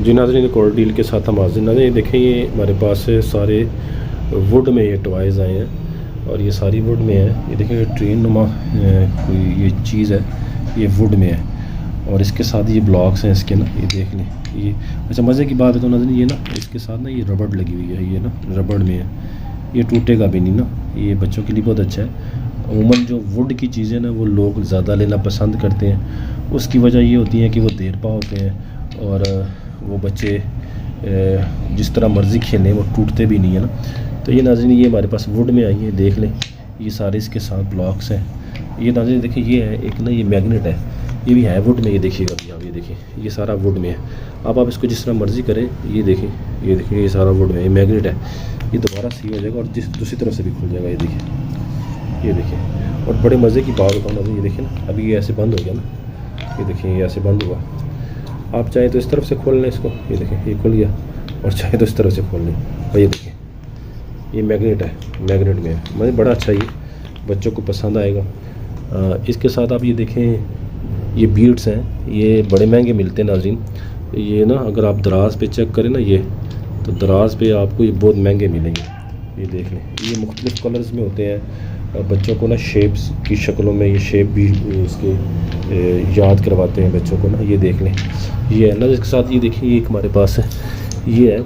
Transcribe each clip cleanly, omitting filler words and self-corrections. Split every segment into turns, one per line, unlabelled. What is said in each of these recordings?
जी नाज़रीन, एक और डील के साथ हम हाज़िर। नाज़रीन देखें, ये हमारे पास सारे वुड में ये टॉयज़ आए हैं और ये सारी वुड में है। ये देखें ट्रेन नुमा कोई ये चीज़ है, ये वुड में है और इसके साथ ये ब्लॉक्स हैं इसके ना, ये देख लें ये। अच्छा मज़े की बात है तो नाज़रीन, ये ना इसके साथ ना ये रबड़ लगी हुई है, ये ना रबड़ में है, ये टूटेगा भी नहीं ना, ये बच्चों के लिए बहुत अच्छा है। अमूमन जो वुड की चीज़ें ना वो लोग ज़्यादा लेना पसंद करते हैं, उसकी वजह ये होती है कि वो देर पा होते हैं और वो बच्चे जिस तरह मर्ज़ी खेलें वो टूटते भी नहीं है ना। तो ये नाज़रीन ये हमारे पास वुड में आई है, देख लें ये सारे इसके साथ ब्लॉक्स हैं। ये नाज़रीन देखिए ये है एक ना, ये मैग्नेट है, ये भी है वुड में, ये देखिएगा अभी आप, ये देखिए ये सारा वुड में है। अब आप इसको जिस तरह मर्ज़ी करें, ये देखें ये देखिए ये सारा वुड में, ये मैग्नेट है, ये दोबारा सही हो जाएगा और दूसरी तरफ से भी खुल जाएगा, ये देखिए। और बड़े मज़े की बात बताऊँ ना, ये देखिए ना अभी ये ऐसे बंद हो गया ना, ये देखिए ये ऐसे बंद हुआ। आप चाहे तो इस तरफ से खोल लें इसको, ये देखें ये खुल गया, और चाहे तो इस तरफ से खोल लें। और ये देखें ये मैग्नेट है, मैग्नेट में है, मतलब बड़ा अच्छा, ये बच्चों को पसंद आएगा। इसके साथ आप ये देखें ये बीड्स हैं, ये बड़े महंगे मिलते हैं नाज़रीन। ये ना अगर आप दराज पे चेक करें ना, ये तो दराज पे आपको ये बहुत महंगे मिलेंगे। ये देख लें ये मुख्तलिफ़ कलर्स में होते हैं, बच्चों को ना शेप्स की शक्लों में ये शेप भी इसके याद करवाते हैं बच्चों को ना। ये देख लें ये है ना, इसके साथ ये देखिए ये हमारे पास है, ये है,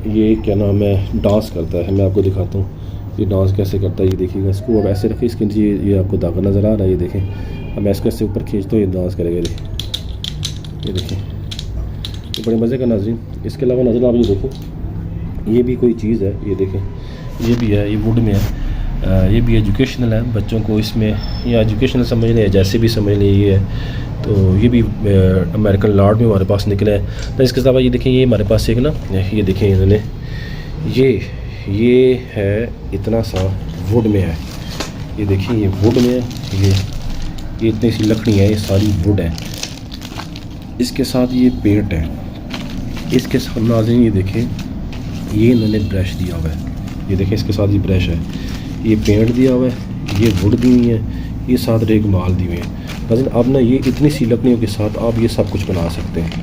ये क्या नाम है, डांस करता है। मैं आपको दिखाता हूँ ये डांस कैसे करता है। ये देखिएगा, इसको अब ऐसे रखें, इसके नीचे ये आपको धागा नज़र आ रहा है, ये देखें। अब मैं इसको ऐसे ऊपर खींचता हूँ, ये डांस करेगा, ये देखें, ये बड़े मज़े का नाज़रीन। इसके अलावा नाज़रीन आप ये देखें, ये भी कोई चीज़ है, ये देखें ये भी है, ये वुड में है, ये भी एजुकेशनल है बच्चों को, इसमें या एजुकेशनल समझ लें, जैसे भी समझ लें ये है। तो ये भी अमेरिकन लॉर्ड में हमारे पास निकला है। तो इसके अलावा ये देखें ये हमारे पास एक ना, ये देखें इन्होंने ये है इतना सा वुड में है, ये देखिए ये वुड में है, ये इतनी सी लकड़ी है, ये सारी वुड है। इसके साथ ये पेंट है, इसके साथ नाज़रीन ये देखें ये इन्होंने ब्रश दिया हुआ है, ये देखें इसके साथ ये ब्रश है, ये पेंट दिया हुआ है, ये वुड दी हुई है, ये साथ रेग माल दी हुई है। लेकिन अब ना ये इतनी सी लकड़ियों के साथ आप ये सब कुछ बना सकते हैं,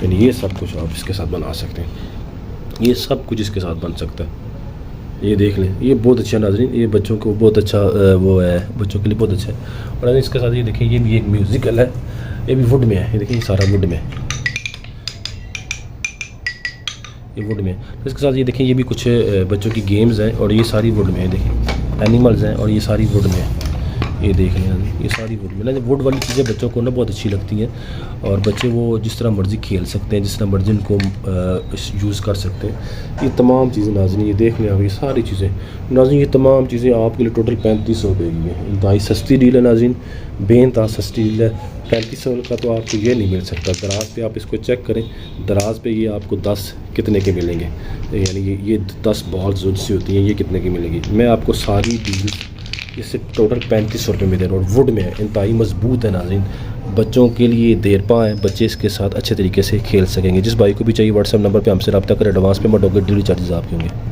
यानी ये सब कुछ आप इसके साथ बना सकते हैं, ये सब कुछ इसके साथ बन सकता है। ये देख लें ये बहुत अच्छा नाज़रीन, ये बच्चों को बहुत अच्छा वो है, बच्चों के लिए बहुत अच्छा है। और इसके साथ ये देखें ये भी एक म्यूज़िकल है, ये भी वुड में है, ये देखिए ये सारा वुड में है, ये वुड में। तो इसके साथ ये देखें ये भी कुछ बच्चों की गेम्स हैं और ये सारी वुड में है, देखें एनिमल्स हैं और ये सारी वुड में है, ये देख लें ये सारी वुड में ना। वुड वाली चीज़ें बच्चों को ना बहुत अच्छी लगती हैं और बच्चे वो जिस तरह मर्ज़ी खेल सकते हैं, जिस तरह मर्ज़ी उनको यूज़ कर सकते हैं। ये तमाम चीज़ें नाज़रीन ये देख लें आप, ये सारी चीज़ें नाज़रीन, ये तमाम चीज़ें आपके लिए टोटल 3500 रुपये की है। इंतहाई सस्ती डील है नाज़रीन, बेइंतहा सस्ती डील है। 3500 का तो आपको ये नहीं मिल सकता। दराज पे आप इसको चेक करें, दराज पे ये आपको 10 कितने के मिलेंगे, यानी ये 10 बॉल जो सी होती हैं ये कितने की मिलेगी। मैं आपको सारी डील इससे टोटल 3500 रुपये में दे रहा हूँ। वुड में है, इंतहाई मजबूत है नाज़रीन, बच्चों के लिए देर पा है, बच्चे इसके साथ अच्छे तरीके से खेल सकेंगे। जिस भाई को भी चाहिए व्हाट्सएप नंबर पे हमसे रब्ता करें, एडवांस पेमेंट होगी, डिलीवरी चार्जेस आपके होंगे।